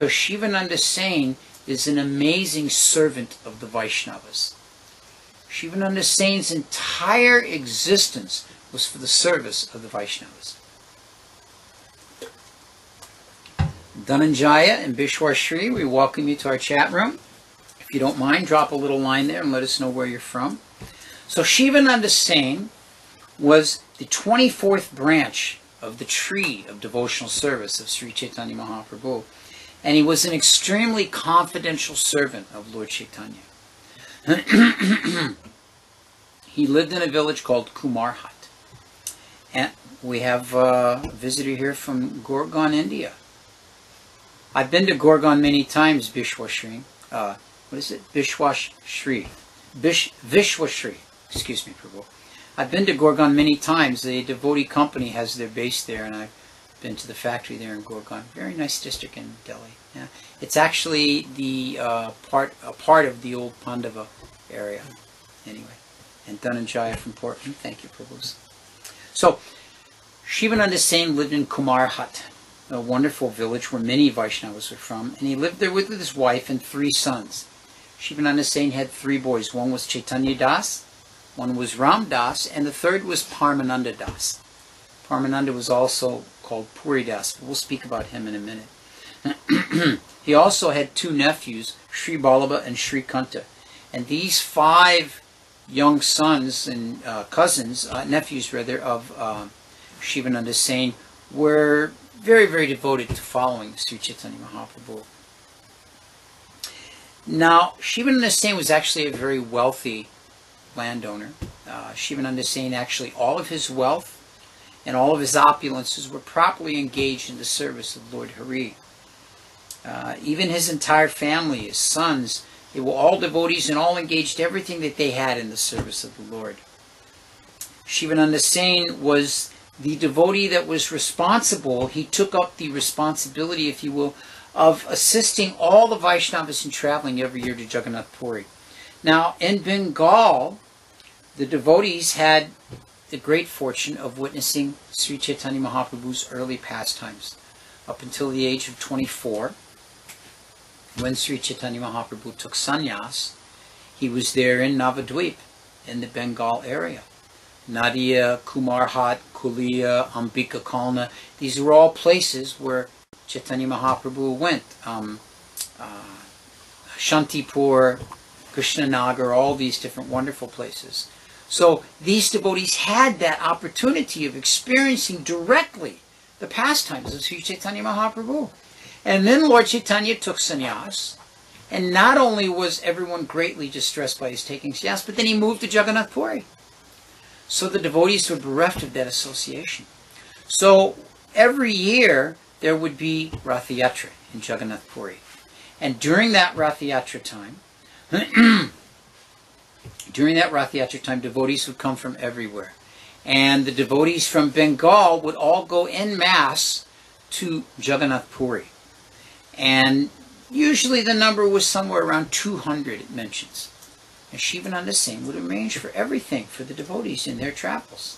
So Sivananda Sena is an amazing servant of the Vaishnavas. Sivananda Sena's entire existence was for the service of the Vaishnavas. Dhananjaya and Bishwar Shri, we welcome you to our chat room. If you don't mind, drop a little line there and let us know where you're from. So Sivananda Sena was the 24th branch of the tree of devotional service of Sri Chaitanya Mahaprabhu. And he was an extremely confidential servant of Lord Chaitanya. He lived in a village called Kumarhat. And we have a visitor here from Gurgaon, India. I've been to Gurgaon many times, Vishwashri. What is it? Vishwashri. Vishwashri. Excuse me, Prabhu. I've been to Gurgaon many times. The devotee company has their base there, and I've been to the factory there in Gurgaon. Very nice district in Delhi. Yeah. It's actually the a part of the old Pandava area. Anyway. And Dhananjaya from Portland. Thank you, Prabhu. So, Sivananda Sena lived in Kumarhat, a wonderful village where many Vaishnavas were from, and he lived there with his wife and 3 sons. Sivananda Sena had 3 boys. One was Chaitanya Das, one was Ram Das, and the third was Paramananda Das. Paramananda was also called Puri Das, but we'll speak about him in a minute. He also had 2 nephews, Sri Ballabha and Sri Kanta. And these 5 young sons and nephews rather, of Sivananda Sena were very, very devoted to following Sri Chaitanya Mahaprabhu. Now, Sivananda Sena was actually a very wealthy landowner. Sivananda Sena, actually, all of his wealth and all of his opulences were properly engaged in the service of Lord Hari. Even his entire family, his sons, they were all devotees and all engaged everything that they had in the service of the Lord. Sivananda Sena was the devotee that was responsible. He took up the responsibility, if you will, of assisting all the Vaishnavas in traveling every year to Jagannath Puri. Now, in Bengal, the devotees had the great fortune of witnessing Sri Chaitanya Mahaprabhu's early pastimes up until the age of 24. When Sri Chaitanya Mahaprabhu took sannyas, he was there in Navadvip, in the Bengal area. Nadia, Kumarhat, Kulia, Ambika Kalna, these were all places where Chaitanya Mahaprabhu went. Shantipur, Krishnanagar, all these different wonderful places. So these devotees had that opportunity of experiencing directly the pastimes of Sri Chaitanya Mahaprabhu. And then Lord Chaitanya took sannyas, and not only was everyone greatly distressed by his taking sannyas, but then he moved to Jagannath Puri. So the devotees were bereft of that association. So every year there would be Rath Yatra in Jagannath Puri. And during that Rath Yatra time, devotees would come from everywhere. And the devotees from Bengal would all go en masse to Jagannath Puri. And usually the number was somewhere around 200, it mentions. And Sivananda Sena would arrange for everything for the devotees in their travels.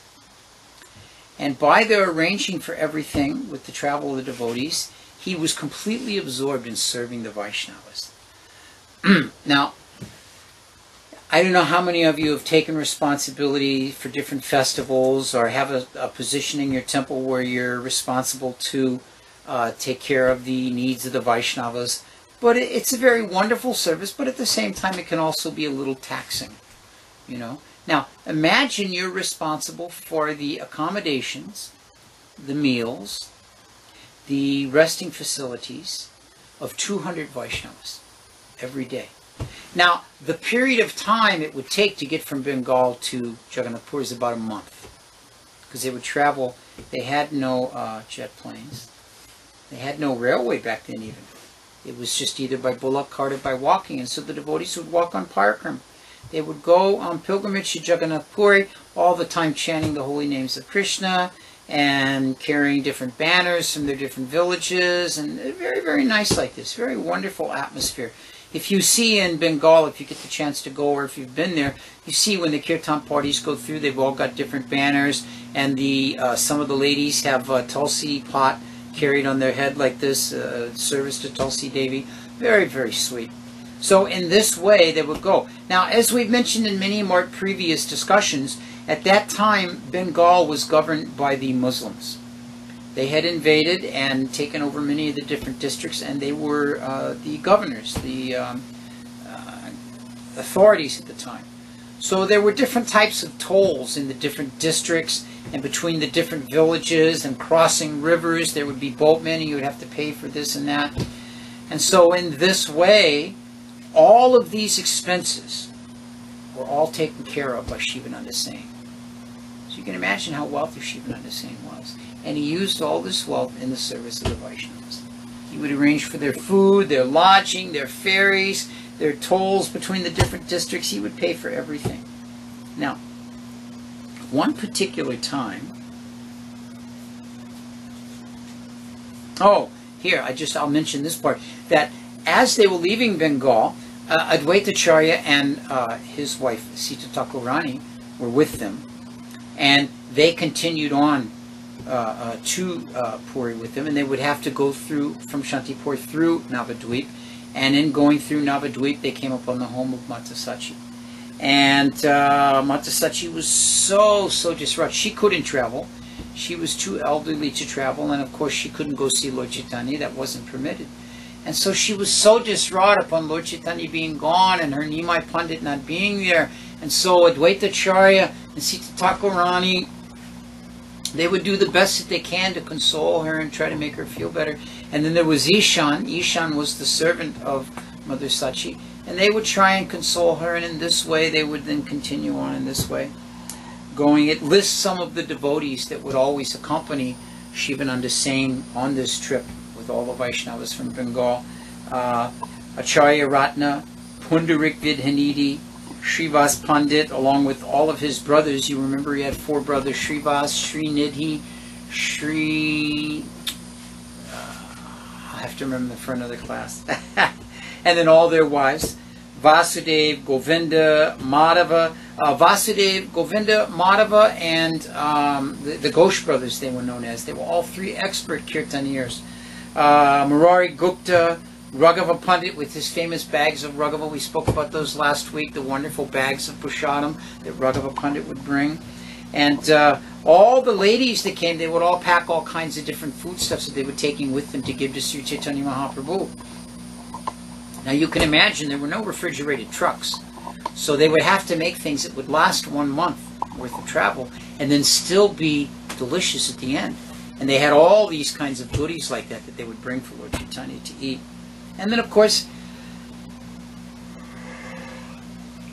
And by their arranging for everything with the travel of the devotees, he was completely absorbed in serving the Vaishnavas. Now, I don't know how many of you have taken responsibility for different festivals or have a position in your temple where you're responsible to take care of the needs of the Vaishnavas. But it's a very wonderful service, but at the same time it can also be a little taxing, you know. Now, imagine you're responsible for the accommodations, the meals, the resting facilities of 200 Vaishnavas every day. Now, the period of time it would take to get from Bengal to Jagannath Puri is about a month, because they would travel. They had no jet planes. They had no railway back then even. It was just either by bullock cart or by walking, and so the devotees would walk on Parakram. They would go on pilgrimage to Jagannath Puri, all the time chanting the holy names of Krishna and carrying different banners from their different villages, and very, very nice like this, very wonderful atmosphere. If you see in Bengal, if you get the chance to go, or if you've been there, you see when the kirtan parties go through, they've all got different banners, and some of the ladies have a tulsi pot carried on their head like this, service to Tulsi Devi. Very, very sweet. So in this way they would go. Now, as we've mentioned in many more previous discussions, at that time Bengal was governed by the Muslims. They had invaded and taken over many of the different districts, and they were the governors, the authorities at the time. So there were different types of tolls in the different districts and between the different villages and crossing rivers. There would be boatmen, and you would have to pay for this and that. And so in this way, all of these expenses were all taken care of by Sivananda Sena. So you can imagine how wealthy Sivananda Sena was. And he used all this wealth in the service of the Vaishnavas. He would arrange for their food, their lodging, their ferries, their tolls between the different districts. He would pay for everything. Now, one particular time, here, I'll mention this part, that as they were leaving Bengal, Advaitacharya and his wife, Sita Thakurani, were with them, and they continued on to Puri with them, and they would have to go through, from Shantipur through Navadvip, and in going through Navadvip, they came upon the home of Mata Sachi. And Mata Sachi was so distraught. She couldn't travel. She was too elderly to travel, and of course she couldn't go see Lord Chaitanya. That wasn't permitted. And so she was so distraught upon Lord Chaitanya being gone and her Nimai Pandit not being there. And so Advaitacharya and Sita Thakurani, they would do the best that they can to console her and try to make her feel better. And then there was Ishan. Ishan was the servant of Mother Sachi. And they would try and console her, and in this way they would then continue on in this way. It lists some of the devotees that would always accompany Sivananda Sena on this trip with all the Vaishnavas from Bengal. Acharya Ratna, Pundarik Vidhanidhi, Srivas Pandit, along with all of his brothers. You remember he had 4 brothers, Srivas, Srinidhi, I have to remember for another class. And then all their wives, Vasudev, Govinda, Madhava. Vasudev, Govinda, Madhava, and the Ghosh brothers, they were known as. They were all 3 expert kirtaniers. Murari Gupta, Raghava Pandit with his famous bags of Raghava. We spoke about those last week, the wonderful bags of Prasadam that Raghava Pandit would bring. And all the ladies that came, they would all pack all kinds of different foodstuffs that they were taking with them to give to Sri Chaitanya Mahaprabhu. Now you can imagine there were no refrigerated trucks. So they would have to make things that would last 1 month worth of travel and then still be delicious at the end. And they had all these kinds of goodies like that that they would bring for Lord Chaitanya to eat. And then of course,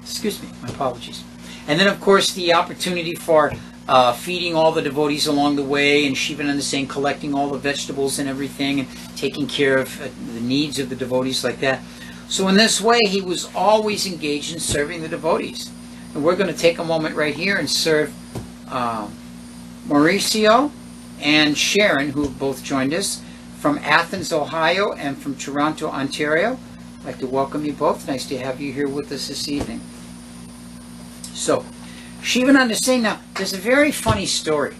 excuse me, my apologies. And then of course the opportunity for feeding all the devotees along the way, and Sivananda Sena collecting all the vegetables and everything and taking care of the needs of the devotees like that. So in this way, he was always engaged in serving the devotees. And we're going to take a moment right here and serve Mauricio and Sharon, who have both joined us from Athens, Ohio, and from Toronto, Ontario. I'd like to welcome you both. Nice to have you here with us this evening. So, Sivananda Sena, now, there's a very funny story.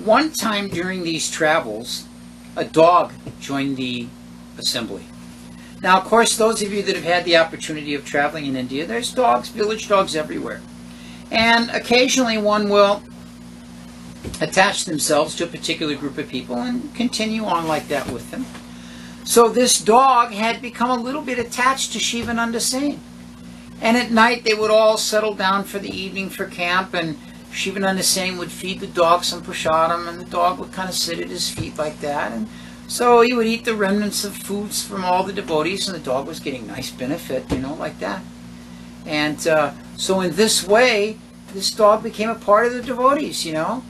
One time during these travels, a dog joined the assembly. Now, of course, those of you that have had the opportunity of traveling in India, there's dogs, village dogs everywhere. And occasionally one will attach themselves to a particular group of people and continue on like that with them. So this dog had become a little bit attached to Sivananda Sena. And at night they would all settle down for the evening for camp, and Sivananda Sena would feed the dog some prasadam, and the dog would kind of sit at his feet like that. And so he would eat the remnants of foods from all the devotees, and the dog was getting nice benefit, you know, like that. And so in this way, this dog became a part of the devotees, you know.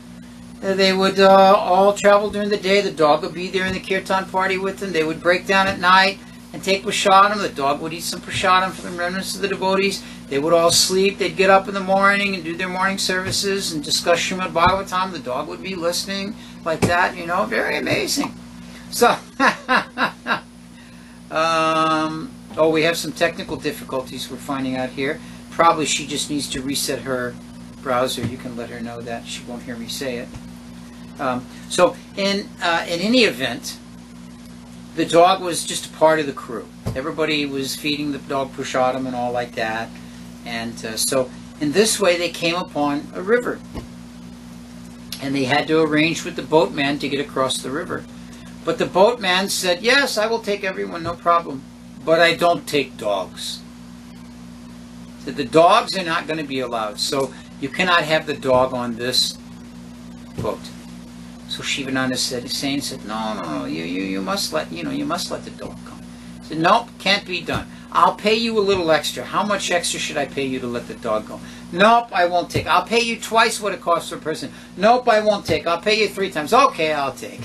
They would all travel during the day. The dog would be there in the kirtan party with them. They would break down at night and take prasadam. The dog would eat some prasadam from the remnants of the devotees. They would all sleep. They'd get up in the morning and do their morning services and discuss Srimad Bhagavatam. The dog would be listening like that, you know. Very amazing. So, oh, we have some technical difficulties we're finding out here. Probably she just needs to reset her browser. You can let her know that. She won't hear me say it. So in any event, the dog was just a part of the crew. Everybody was feeding the dog prasadam and all like that. And so in this way they came upon a river. And they had to arrange with the boatman to get across the river. But the boatman said, yes, I will take everyone, no problem. But I don't take dogs. So the dogs are not going to be allowed. So you cannot have the dog on this boat. So Sivananda Sena said, no, you must let the dog come. He said, nope, can't be done. I'll pay you a little extra. How much extra should I pay you to let the dog go? Nope, I won't take. I'll pay you twice what it costs per person. Nope, I won't take. I'll pay you 3 times. Okay, I'll take.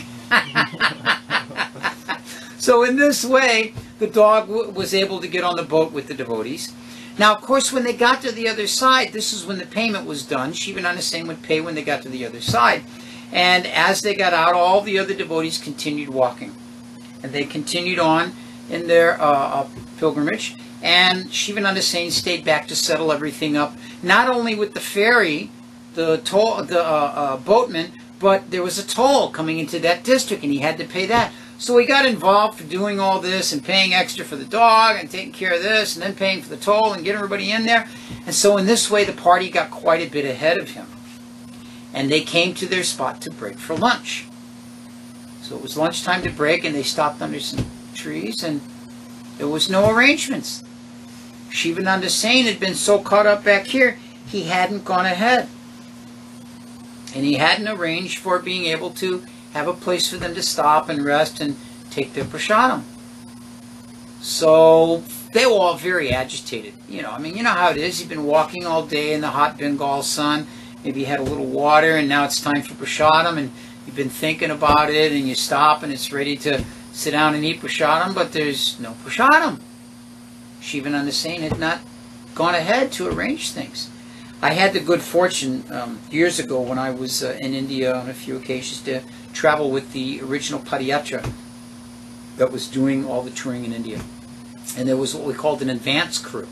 So in this way, the dog was able to get on the boat with the devotees. Now, of course, when they got to the other side, this is when the payment was done. Sivananda Sena would pay when they got to the other side. And as they got out, all the other devotees continued walking. And they continued on in their pilgrimage. And Sivananda Sena stayed back to settle everything up, not only with the ferry, the boatman, but there was a toll coming into that district, and he had to pay that. So he got involved for doing all this and paying extra for the dog and taking care of this and then paying for the toll and getting everybody in there. And so in this way, the party got quite a bit ahead of him. And they came to their spot to break for lunch. So it was lunchtime to break, and they stopped under some trees, and there was no arrangements. Sivananda Sena had been so caught up back here, he hadn't gone ahead. And he hadn't arranged for being able to have a place for them to stop and rest and take their prasadam. So they were all very agitated. You know how it is. You've been walking all day in the hot Bengal sun. Maybe you had a little water, and now it's time for prasadam, and you've been thinking about it, and you stop, and it's ready to sit down and eat prasadam, but there's no prasadam. Sivananda Sena had not gone ahead to arrange things. I had the good fortune years ago when I was in India on a few occasions to travel with the original Padayatra that was doing all the touring in India. And there was what we called an advance crew.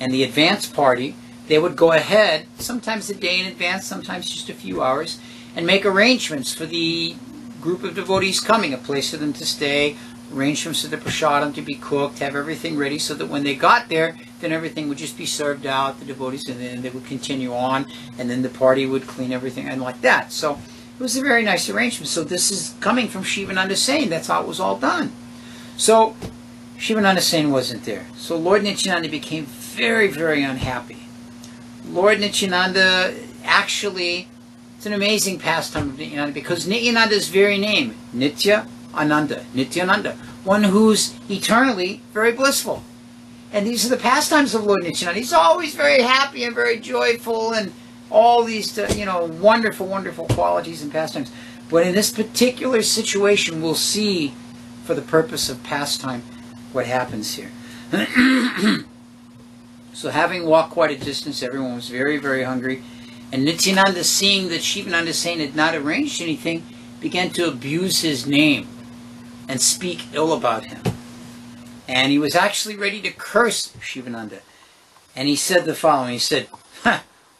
And the advance party, they would go ahead, sometimes a day in advance, sometimes just a few hours, and make arrangements for the group of devotees coming, a place for them to stay, arrangements for the prasadam to be cooked, have everything ready so that when they got there, then everything would just be served out, the devotees, and then they would continue on, and then the party would clean everything, and like that. So it was a very nice arrangement. So this is coming from Sivananda Sena. That's how it was all done. So Sivananda Sena wasn't there. So Lord Nityananda became very, very unhappy. Lord Nityananda, actually, it's an amazing pastime of Nityananda, because Nityananda's very name, Nityananda, one who's eternally very blissful. And these are the pastimes of Lord Nityananda. He's always very happy and very joyful and all these, wonderful, wonderful qualities and pastimes. But in this particular situation, we'll see, for the purpose of pastime, what happens here. So having walked quite a distance, everyone was very, very hungry. And Nityananda, seeing that Sivananda Sena had not arranged anything, began to abuse his name and speak ill about him. And he was actually ready to curse Sivananda. And he said the following. He said,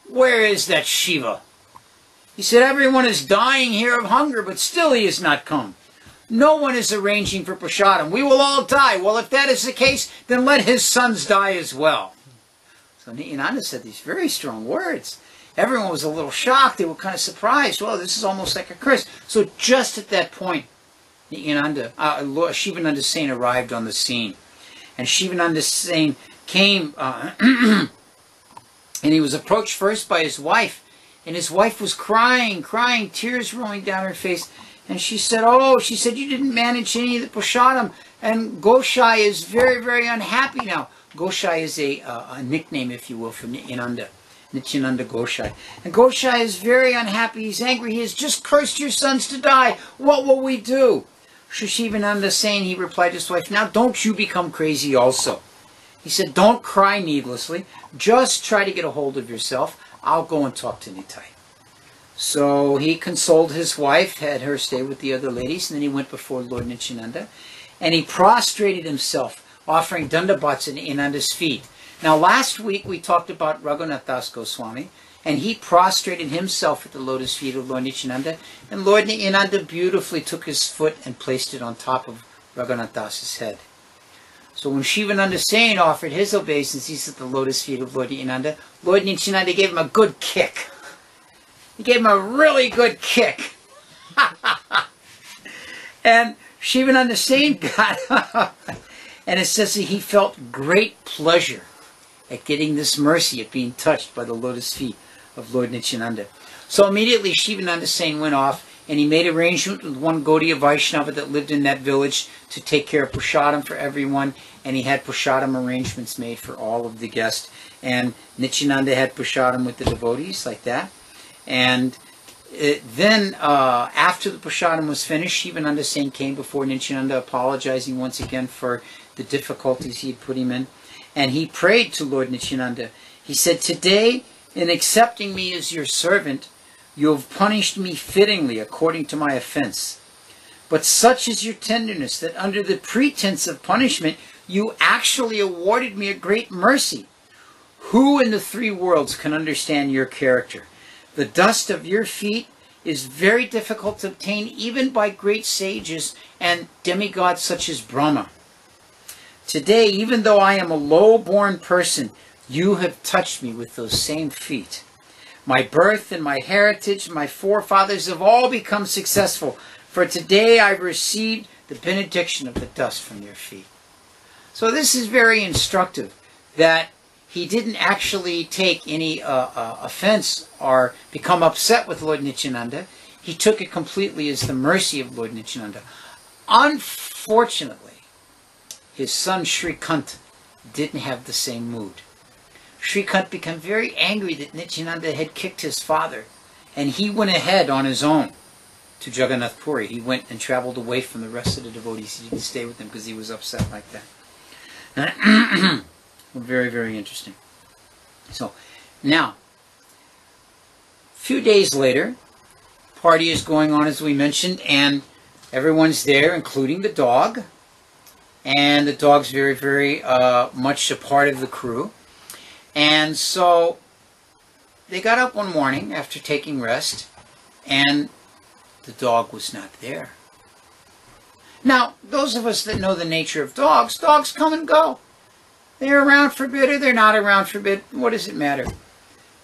where is that Shiva? He said, everyone is dying here of hunger, but still he has not come. No one is arranging for prasadam. We will all die. Well, if that is the case, then let his sons die as well. So Nityananda said these very strong words. Everyone was a little shocked. They were kind of surprised. Well, this is almost like a curse. So just at that point, Sivananda Sena arrived on the scene. And Sivananda Sena came, and he was approached first by his wife. And his wife was crying, tears rolling down her face. And she said, you didn't manage any of the prasadam. And Goshai is very, very unhappy now. Goshai is a nickname, if you will, for Nityananda. Nityananda Goshai. And Goshai is very unhappy. He's angry. He has just cursed your sons to die. What will we do? Sivananda Sena, he replied to his wife, now don't you become crazy also. He said, don't cry needlessly. Just try to get a hold of yourself. I'll go and talk to Nitai. So he consoled his wife, had her stay with the other ladies, and then he went before Lord Nityananda, and he prostrated himself, offering dandabats at Nityananda's feet. Now last week we talked about Raghunath Das Goswami, and he prostrated himself at the lotus feet of Lord Nityananda, and Lord Nityananda beautifully took his foot and placed it on top of Raghunath Das's head. So when Sivananda Sena offered his obeisances at the lotus feet of Lord Nityananda, Lord Nityananda gave him a good kick. He gave him a really good kick. And Sivananda Sena got up, and it says that he felt great pleasure at getting this mercy, at being touched by the lotus feet of Lord Nityananda. So immediately Sivananda Sena went off, and he made arrangement with one Gaudiya Vaishnava that lived in that village to take care of prasadam for everyone, and he had prasadam arrangements made for all of the guests. And Nityananda had prasadam with the devotees, like that. And then, after the prasadam was finished, Sivananda Sena came before Nityananda, apologizing once again for the difficulties he had put him in. And he prayed to Lord Nityananda. He said, "Today, in accepting me as your servant, you have punished me fittingly according to my offense. But such is your tenderness that under the pretense of punishment, you actually awarded me a great mercy. Who in the three worlds can understand your character? The dust of your feet is very difficult to obtain even by great sages and demigods such as Brahma. Today, even though I am a low-born person, you have touched me with those same feet. My birth and my heritage, my forefathers have all become successful, for today I've received the benediction of the dust from your feet." So this is very instructive, that he didn't actually take any offense or become upset with Lord Nityananda. He took it completely as the mercy of Lord Nityananda. Unfortunately, his son Shrikant didn't have the same mood. Shrikant became very angry that Nityananda had kicked his father, and he went ahead on his own to Jagannath Puri. He went and traveled away from the rest of the devotees. He didn't stay with them because he was upset like that. Very, very interesting. So, now, a few days later, party is going on as we mentioned, and everyone's there, including the dog. And the dog's very, very much a part of the crew. And so they got up one morning after taking rest, and the dog was not there. Now, those of us that know the nature of dogs, dogs come and go. They're around for a bit or they're not around for a bit. What does it matter?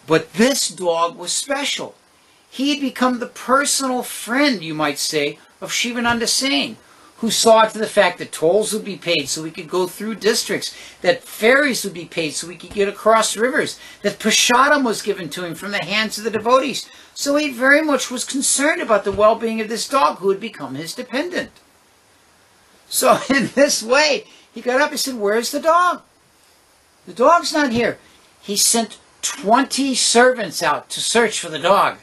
But this dog was special. He had become the personal friend, you might say, of Sivananda Sena, who saw to the fact that tolls would be paid so we could go through districts, that ferries would be paid so we could get across rivers, that prasadam was given to him from the hands of the devotees. So he very much was concerned about the well-being of this dog who had become his dependent. So in this way, he got up and said, "Where's the dog? The dog's not here." He sent 20 servants out to search for the dog.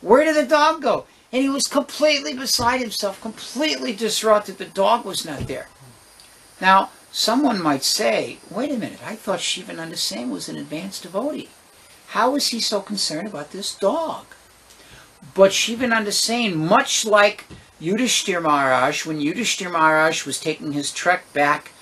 Where did the dog go? And he was completely beside himself, completely distraught that the dog was not there. Now, someone might say, wait a minute, I thought Sivananda Sena was an advanced devotee. How is he so concerned about this dog? But Sivananda Sena, much like Yudhishthira Maharaj, when Yudhishthira Maharaj was taking his trek back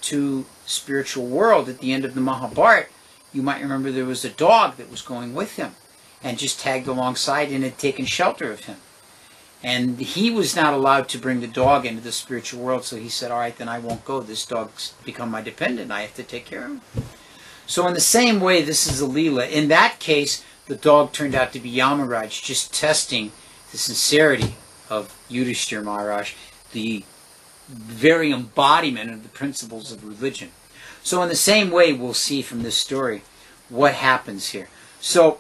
to the spiritual world at the end of the Mahabharata, you might remember there was a dog that was going with him and just tagged alongside and had taken shelter of him. And he was not allowed to bring the dog into the spiritual world, so he said, all right, then I won't go. This dog's become my dependent. I have to take care of him. So in the same way, this is a Leela. In that case, the dog turned out to be Yamaraj, just testing the sincerity of Yudhishthira Maharaj, the very embodiment of the principles of religion. So in the same way, we'll see from this story what happens here. So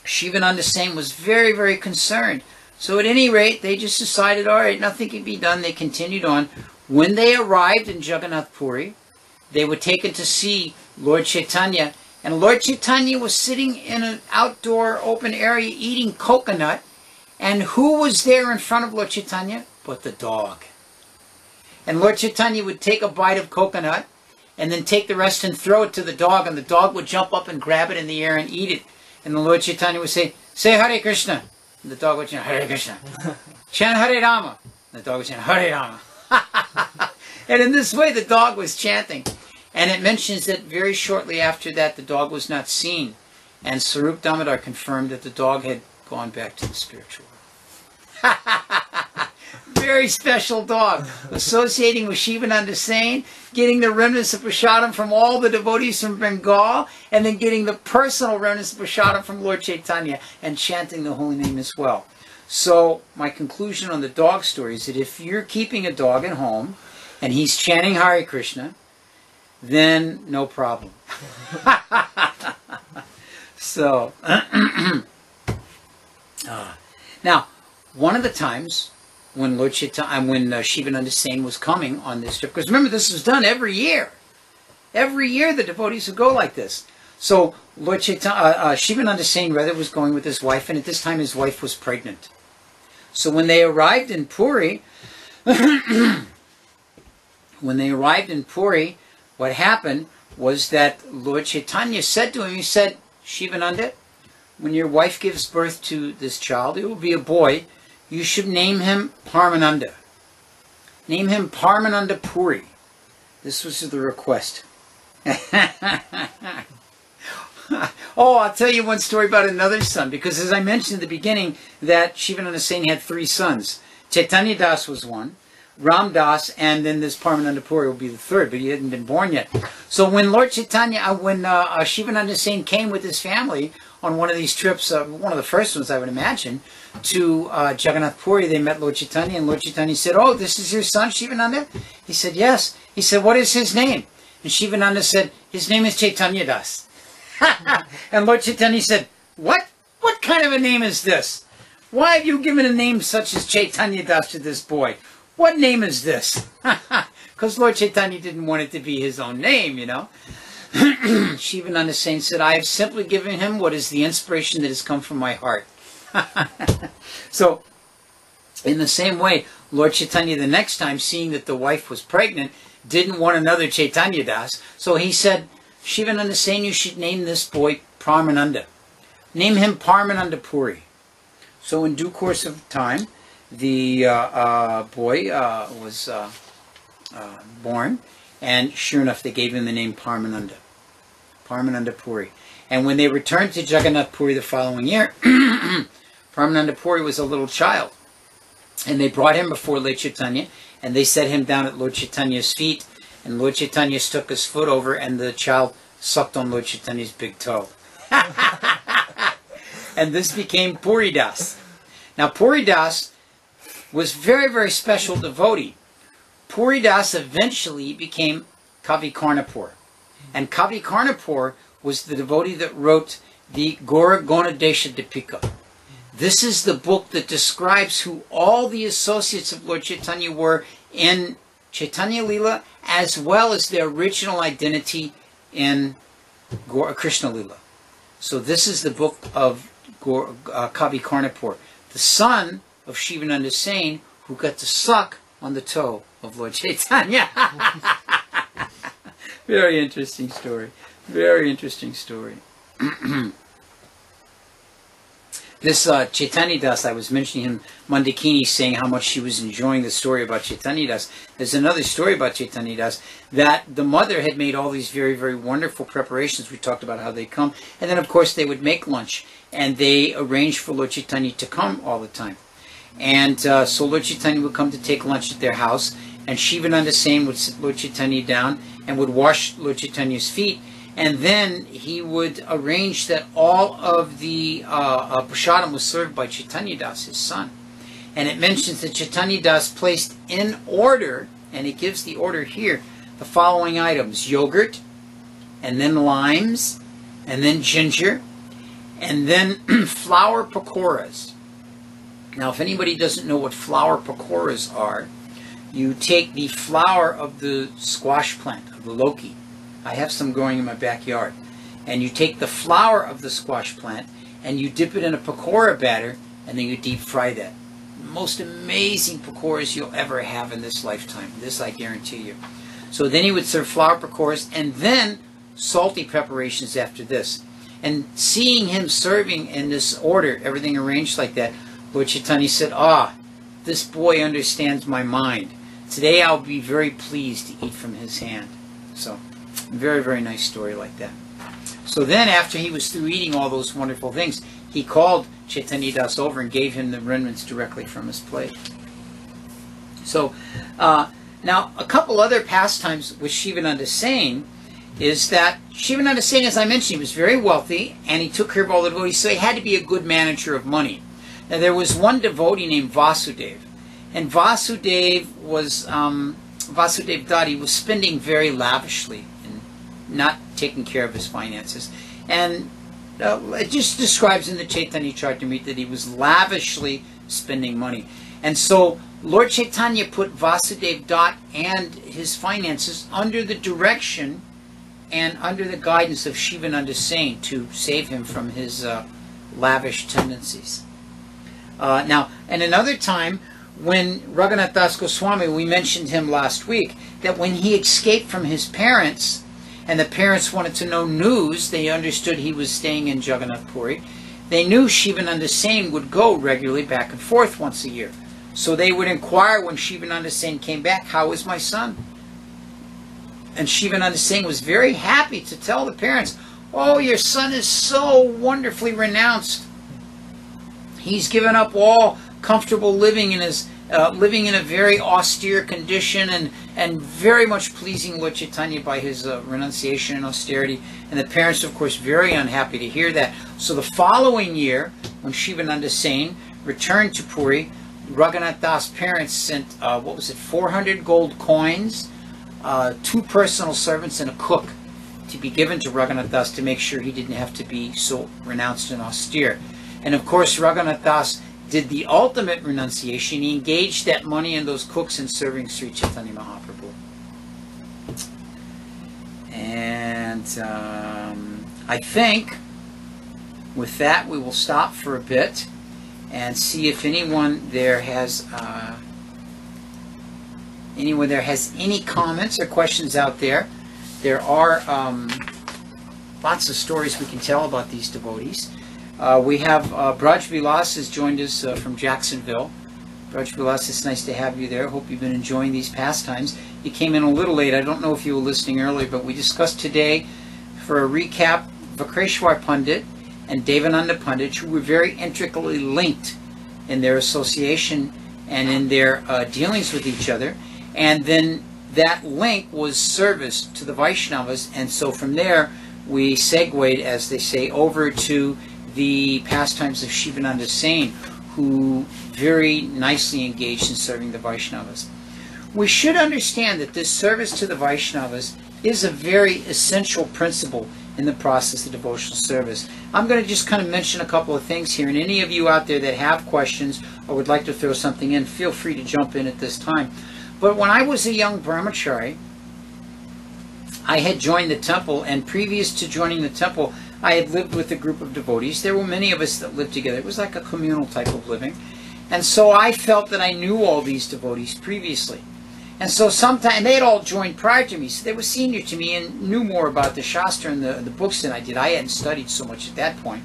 Sivananda Sena was very, very concerned. So at any rate, they just decided, all right, nothing can be done. They continued on. When they arrived in Jagannath Puri, they were taken to see Lord Chaitanya. And Lord Chaitanya was sitting in an outdoor open area eating coconut. And who was there in front of Lord Chaitanya? But the dog. And Lord Chaitanya would take a bite of coconut and then take the rest and throw it to the dog. And the dog would jump up and grab it in the air and eat it. And the Lord Chaitanya would say Hare Krishna. And the dog would chant, Hare Krishna. Chant Hare Rama. And the dog would chant, Hare Rama. And in this way, the dog was chanting. And it mentions that very shortly after that, the dog was not seen. And Sarup Damodar confirmed that the dog had gone back to the spiritual world. Very special dog, associating with Sivananda Sena, getting the remnants of Prasadam from all the devotees from Bengal, and then getting the personal remnants of Prasadam from Lord Chaitanya, and chanting the holy name as well. So, my conclusion on the dog story is that if you're keeping a dog at home, and he's chanting Hare Krishna, then no problem. So, now, one of the times when Sivananda Sena was coming on this trip, because remember, this was done every year. Every year the devotees would go like this. So Sivananda Sena was going with his wife, and at this time his wife was pregnant. So when they arrived in Puri, what happened was that Lord Chaitanya said to him, he said, Sivananda, when your wife gives birth to this child, it will be a boy, you should name him Paramananda. Name him Paramananda Puri. This was the request. Oh, I'll tell you one story about another son, because as I mentioned at the beginning, that Sivananda Sena had 3 sons. Chaitanya Das was one, Ram Das, and then this Paramananda Puri will be the 3rd, but he hadn't been born yet. So when Sivananda Sena came with his family on one of these trips, one of the first ones I would imagine, to Jagannath Puri, they met Lord Chaitanya, and Lord Chaitanya said, oh, this is your son, Sivananda? He said, yes. He said, what is his name? And Sivananda said, his name is Chaitanya Das. And Lord Chaitanya said, what? What kind of a name is this? Why have you given a name such as Chaitanya Das to this boy? What name is this? Because Lord Chaitanya didn't want it to be his own name, you know. Sivananda Sena said, I have simply given him what is the inspiration that has come from my heart. So, in the same way, Lord Chaitanya the next time, seeing that the wife was pregnant, didn't want another Chaitanya Das, so he said, Sivananda Sena, you should name this boy Paramananda. Name him Paramananda Puri. So in due course of time, the boy was born, and sure enough, they gave him the name Paramananda. Paramananda Puri. And when they returned to Jagannath Puri the following year, Paramananda Puri was a little child. And they brought him before Lord Chaitanya, and they set him down at Lord Chaitanya's feet, and Lord Chaitanya stuck his foot over, and the child sucked on Lord Chaitanya's big toe. And this became Puri Das. Now Puri Das was very, very special devotee. Puri Das eventually became Kavi Karnapur. And Kavi Karnapur was the devotee that wrote the Gaura Gonadesha Dipika. This is the book that describes who all the associates of Lord Chaitanya were in Chaitanya Lila, as well as their original identity in Krishna Lila. So this is the book of Kavi Karnapur, the son of Sivananda Sena, who got to suck on the toe of Lord Chaitanya. Very interesting story. Very interesting story. This Chaitanya Das, I was mentioning him, Mandakini, saying how much she was enjoying the story about Chaitanya Das. There's another story about Chaitanya Das, that the mother had made all these very, very wonderful preparations. We talked about how they come. And then, of course, they would make lunch. And they arranged for Lord Chaitanya to come all the time. And so Lord Chaitanya would come to take lunch at their house. And Sivananda Sena would sit Lord Chaitanya down and would wash Lord Chaitanya's feet. And then he would arrange that all of the prasadam was served by Chaitanya Das, his son. And it mentions that Chaitanya Das placed in order, and it gives the order here, the following items: yogurt, and then limes, and then ginger, and then flour pakoras. Now, if anybody doesn't know what flour pakoras are, you take the flower of the squash plant, of the loki. I have some growing in my backyard. And you take the flower of the squash plant and you dip it in a pakora batter, and then you deep fry that. Most amazing pakoras you'll ever have in this lifetime. This I guarantee you. So then he would serve flour pakoras and then salty preparations after this. And seeing him serving in this order, everything arranged like that, Lord Chaitanya said, "Ah, this boy understands my mind. Today I'll be very pleased to eat from his hand." So, very, very nice story like that. So then after he was through eating all those wonderful things, he called Chaitanya Das over and gave him the remnants directly from his plate. So now a couple other pastimes with Sivananda Sena is that Sivananda Sena, as I mentioned, he was very wealthy and he took care of all the devotees, so he had to be a good manager of money. Now there was one devotee named Vasudev, and Vasudev was Vasudev Datti was spending very lavishly and not taking care of his finances. And it just describes in the Chaitanya Charitamrita that he was lavishly spending money. And so Lord Chaitanya put Vasudev Dutt and his finances under the direction and under the guidance of Sivananda Sena to save him from his lavish tendencies. Now, and another time, when Raghunath Das Goswami, we mentioned him last week, that when he escaped from his parents, and the parents wanted to know news, they understood he was staying in Jagannath Puri, they knew Sivananda Sena would go regularly back and forth once a year. So they would inquire when Sivananda Sena came back, how is my son? And Sivananda Sena was very happy to tell the parents, oh, your son is so wonderfully renounced. He's given up all comfortable living and is living in a very austere condition and very much pleasing Lord Chaitanya by his renunciation and austerity. And the parents, of course, very unhappy to hear that. So the following year, when Sivananda Sena returned to Puri, Raghunath Das' parents sent, 400 gold coins, 2 personal servants, and a cook to be given to Raghunath Das to make sure he didn't have to be so renounced and austere. And of course, Raghunath Das did the ultimate renunciation. He engaged that money and those cooks in serving Sri Chaitanya Mahaprabhu. And I think with that we will stop for a bit and see if anyone there has any comments or questions out there. There are lots of stories we can tell about these devotees. We have Braj Vilas has joined us from Jacksonville. Braj Vilas, it's nice to have you there. Hope you've been enjoying these pastimes. You came in a little late. I don't know if you were listening earlier, but we discussed today, for a recap, Vakreshwar Pandit and Devananda Pandit, who were very intricately linked in their association and in their dealings with each other. And then that link was service to the Vaishnavas, and so from there we segued, as they say, over to the pastimes of Sivananda Sena, who very nicely engaged in serving the Vaishnavas. We should understand that this service to the Vaishnavas is a very essential principle in the process of devotional service. I'm going to just kind of mention a couple of things here, and any of you out there that have questions or would like to throw something in, feel free to jump in at this time. But when I was a young brahmachari, I had joined the temple, and previous to joining the temple, I had lived with a group of devotees. There were many of us that lived together. It was like a communal type of living. And so I felt that I knew all these devotees previously. And so sometimes, they had all joined prior to me, so they were senior to me and knew more about the Shastra and the books than I did. I hadn't studied so much at that point.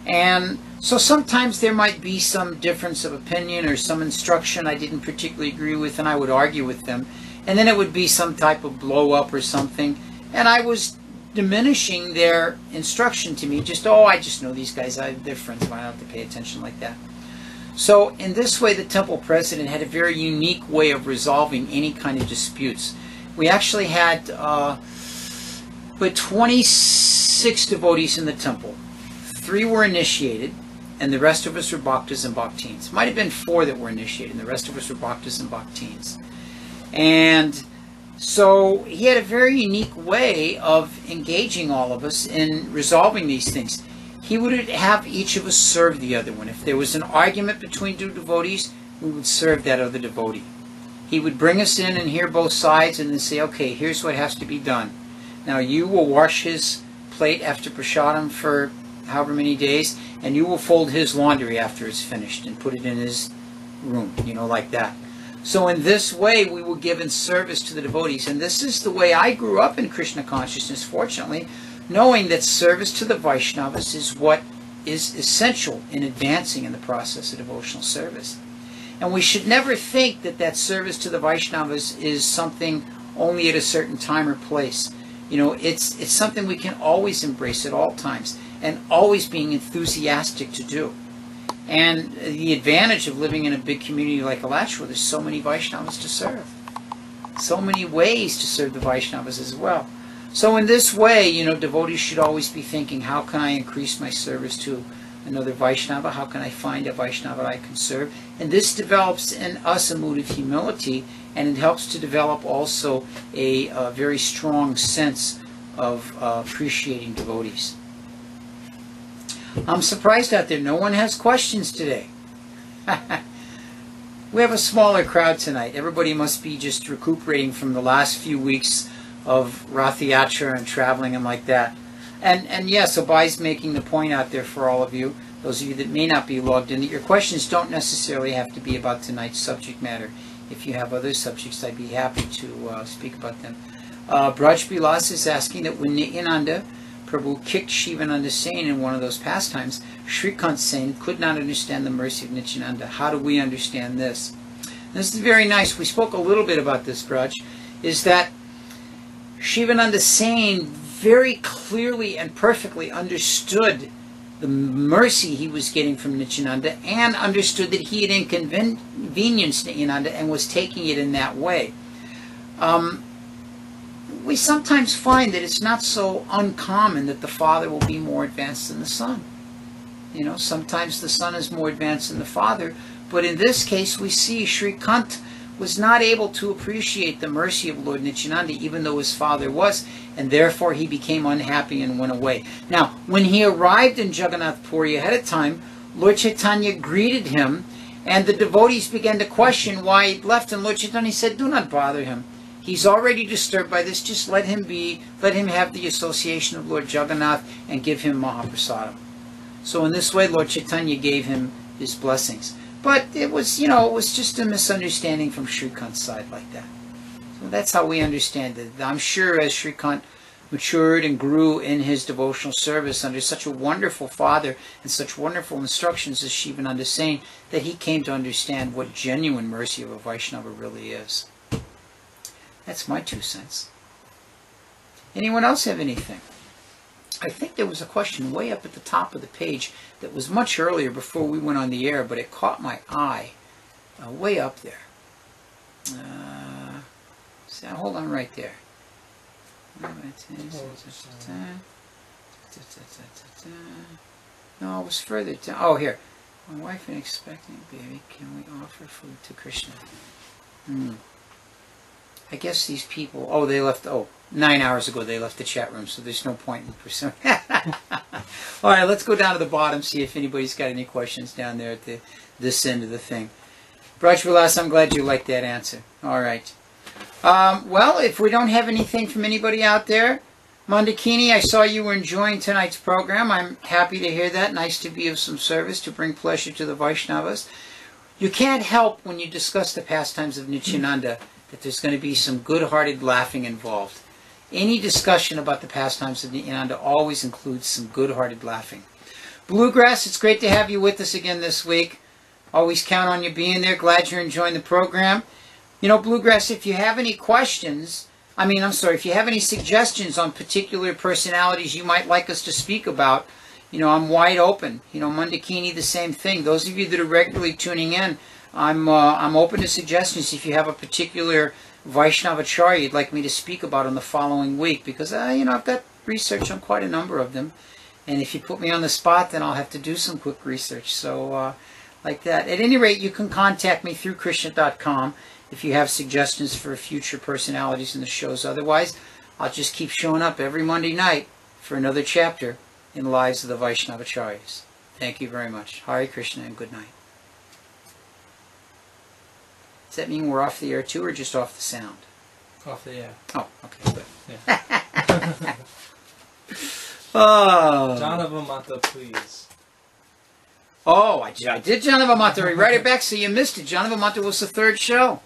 And so sometimes there might be some difference of opinion or some instruction I didn't particularly agree with, and I would argue with them. And then it would be some type of blow up or something. And I was diminishing their instruction to me. Just, oh, I just know these guys. They're friends. I don't have to pay attention like that. So in this way, the temple president had a very unique way of resolving any kind of disputes. We actually had 26 devotees in the temple. 3 were initiated, and the rest of us were bhaktas and bhaktins. Might have been 4 that were initiated, and the rest of us were bhaktas and bhaktins. And so he had a very unique way of engaging all of us in resolving these things. He would have each of us serve the other one. If there was an argument between 2 devotees, we would serve that other devotee. He would bring us in and hear both sides and then say, okay, here's what has to be done. Now you will wash his plate after prasadam for however many days, and you will fold his laundry after it's finished and put it in his room, like that. So in this way, we were given service to the devotees. And this is the way I grew up in Krishna consciousness, fortunately, knowing that service to the Vaishnavas is what is essential in advancing in the process of devotional service. And we should never think that that service to the Vaishnavas is something only at a certain time or place. it's something we can always embrace at all times and always being enthusiastic to do. And the advantage of living in a big community like Alachua, there's so many Vaishnavas to serve. So many ways to serve the Vaishnavas as well. So in this way, devotees should always be thinking, how can I increase my service to another Vaishnava? How can I find a Vaishnava I can serve? And this develops in us a mood of humility, and it helps to develop also a very strong sense of appreciating devotees. I'm surprised out there. No one has questions today. We have a smaller crowd tonight. Everybody must be just recuperating from the last few weeks of Rath Yatra and traveling and like that. And yes, Abai's making the point out there for all of you, those of you that may not be logged in, that your questions don't necessarily have to be about tonight's subject matter. If you have other subjects, I'd be happy to speak about them. Braj Bilas is asking that when Nityananda Prabhu kicked Sivananda Sena in one of those pastimes, Shrikant Sen could not understand the mercy of Nityananda. How do we understand this? This is very nice. We spoke a little bit about this, Braj, is that Sivananda Sena very clearly and perfectly understood the mercy he was getting from Nityananda and understood that he had inconvenienced Nityananda and was taking it in that way. We sometimes find that it's not so uncommon that the father will be more advanced than the son. Sometimes the son is more advanced than the father, but in this case we see Shrikant was not able to appreciate the mercy of Lord Nityananda even though his father was, and therefore he became unhappy and went away. Now, when he arrived in Jagannath Puri ahead of time, Lord Chaitanya greeted him, and the devotees began to question why he left, and Lord Chaitanya said, do not bother him. He's already disturbed by this. Just let him be. Let him have the association of Lord Jagannath and give him Mahaprasadam. So in this way, Lord Chaitanya gave him his blessings. But it was, it was just a misunderstanding from Shrikant's side like that. So that's how we understand it. I'm sure as Shrikant matured and grew in his devotional service under such a wonderful father and such wonderful instructions as Sivananda Sena, that he came to understand what genuine mercy of a Vaishnava really is. That's my 2 cents. Anyone else have anything? I think there was a question way up at the top of the page that was much earlier before we went on the air, but it caught my eye way up there. So hold on right there. No, it was further down. Oh, here. My wife and expecting baby, can we offer food to Krishna? I guess these people, they left, 9 hours ago they left the chat room, so there's no point in pursuing. All right, let's go down to the bottom, see if anybody's got any questions down there at this end of the thing. Braj Vilas, I'm glad you liked that answer. All right. Well, if we don't have anything from anybody out there, Mandakini, I saw you were enjoying tonight's program. I'm happy to hear that. Nice to be of some service, to bring pleasure to the Vaishnavas. You can't help when you discuss the pastimes of Nityananda that there's going to be some good-hearted laughing involved. Any discussion about the pastimes of Nityananda always includes some good-hearted laughing. Bluegrass, it's great to have you with us again this week. Always count on you being there. Glad you're enjoying the program. Bluegrass, if you have any questions, if you have any suggestions on particular personalities you might like us to speak about, I'm wide open. Mandakini, the same thing. Those of you that are regularly tuning in, I'm open to suggestions if you have a particular Vaishnavacharya you'd like me to speak about in the following week, because I've got research on quite a number of them, and if you put me on the spot, then I'll have to do some quick research. So like that. At any rate, you can contact me through Krishna.com if you have suggestions for future personalities in the shows. Otherwise, I'll just keep showing up every Monday night for another chapter in the lives of the Vaishnavacharyas. Thank you very much. Hare Krishna and good night. Does that mean we're off the air too, or just off the sound? Off the air. Oh, okay, good. Yeah. Oh. Janavamata, please. Oh, I did Janavamata. I write it back so you missed it. Janavamata was the 3rd show.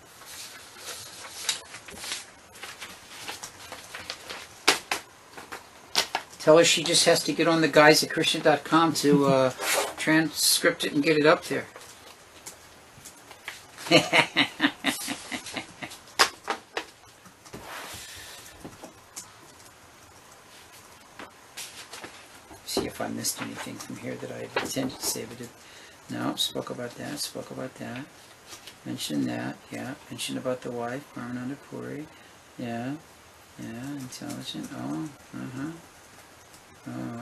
Tell her she just has to get on the guys at Krishna.com to transcript it and get it up there. see if I missed anything from here that I intended to say, but no, spoke about that, mentioned that, yeah, mentioned about the wife, Paramananda Puri, yeah, intelligent,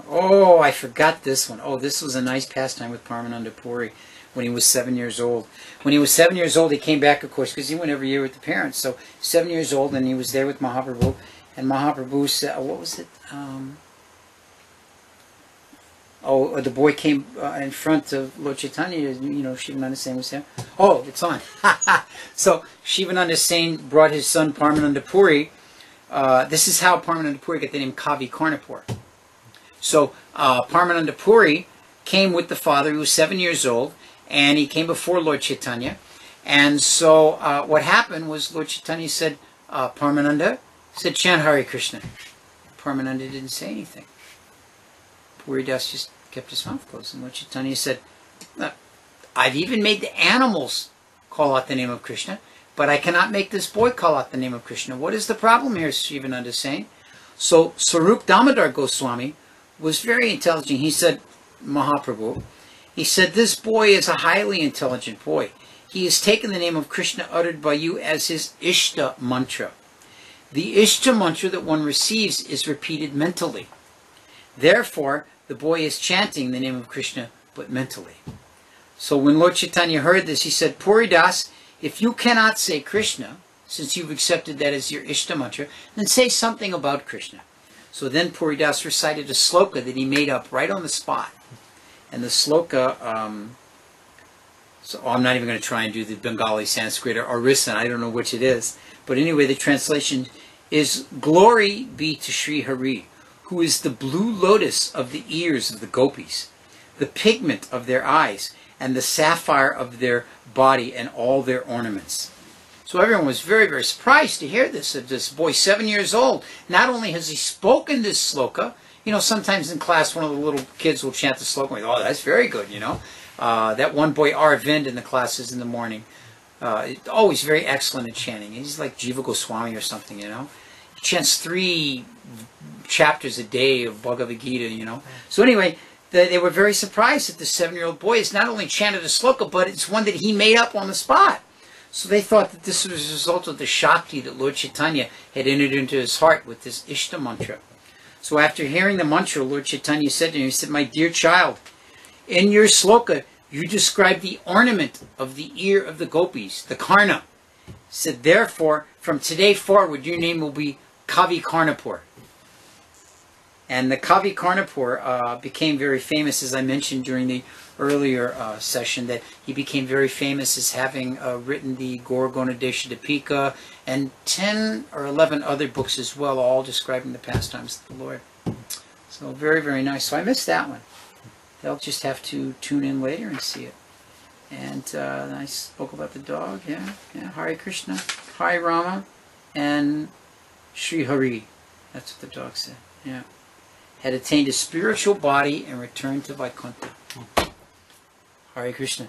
oh, I forgot this one. Oh, this was a nice pastime with Paramananda Puri when he was 7 years old. When he was 7 years old, he came back, of course, because he went every year with the parents. So 7 years old, and he was there with Mahaprabhu. And Mahaprabhu said, what was it? The boy came in front of Lord Chaitanya. Sivananda Sena was there. Oh, it's on. So Sivananda Sena brought his son Paramananda Puri. This is how Paramananda Puri got the name Kavi Karnapur. So Paramananda Puri came with the father. He was 7 years old, and he came before Lord Chaitanya. And so what happened was Lord Chaitanya said, Paramananda said, chant Hare Krishna. Paramananda didn't say anything. Puri Das just kept his mouth closed. And Lord Chaitanya said, I've even made the animals call out the name of Krishna, but I cannot make this boy call out the name of Krishna. What is the problem here, Sivananda is saying? So Sarup Damodar Goswami was very intelligent. He said, Mahaprabhu, he said, this boy is a highly intelligent boy. He has taken the name of Krishna uttered by you as his Ishta mantra. The Ishta mantra that one receives is repeated mentally. Therefore, the boy is chanting the name of Krishna, but mentally. So when Lord Chaitanya heard this, he said, Puri Das, if you cannot say Krishna, since you've accepted that as your Ishta mantra, then say something about Krishna. So then Puri Das recited a sloka that he made up right on the spot. And the sloka, so I'm not even going to try and do the Bengali, Sanskrit, or Orisan. I don't know which it is. But anyway, the translation is, Glory be to Sri Hari, who is the blue lotus of the ears of the gopis, the pigment of their eyes, and the sapphire of their body and all their ornaments. So everyone was very, very surprised to hear this, of this boy 7 years old. Not only has he spoken this sloka, sometimes in class one of the little kids will chant the sloka, and we go, oh, that's very good, That one boy, Arvind, in the classes in the morning, always very excellent at chanting. He's like Jiva Goswami or something, He chants 3 chapters a day of Bhagavad Gita, So anyway, they were very surprised that this 7-year-old boy has not only chanted a sloka, but it's one that he made up on the spot. So they thought that this was a result of the Shakti that Lord Chaitanya had entered into his heart with this Ishta mantra. So after hearing the mantra, Lord Chaitanya said to him, he said, my dear child, in your sloka, you describe the ornament of the ear of the gopis, the karna. He said, therefore, from today forward, your name will be Kavi Karnapur. And the Kavi Karnapur became very famous, as I mentioned during the earlier session, that he became very famous as having written the Gaura Desha Dipika and 10 or 11 other books as well, all describing the pastimes of the Lord. So very, very nice. So I missed that one. They'll just have to tune in later and see it. And I spoke about the dog, yeah, Hare Krishna, Hare Rama, and Sri Hari. That's what the dog said, yeah. Had attained a spiritual body and returned to Vaikuntha. Hare Krishna.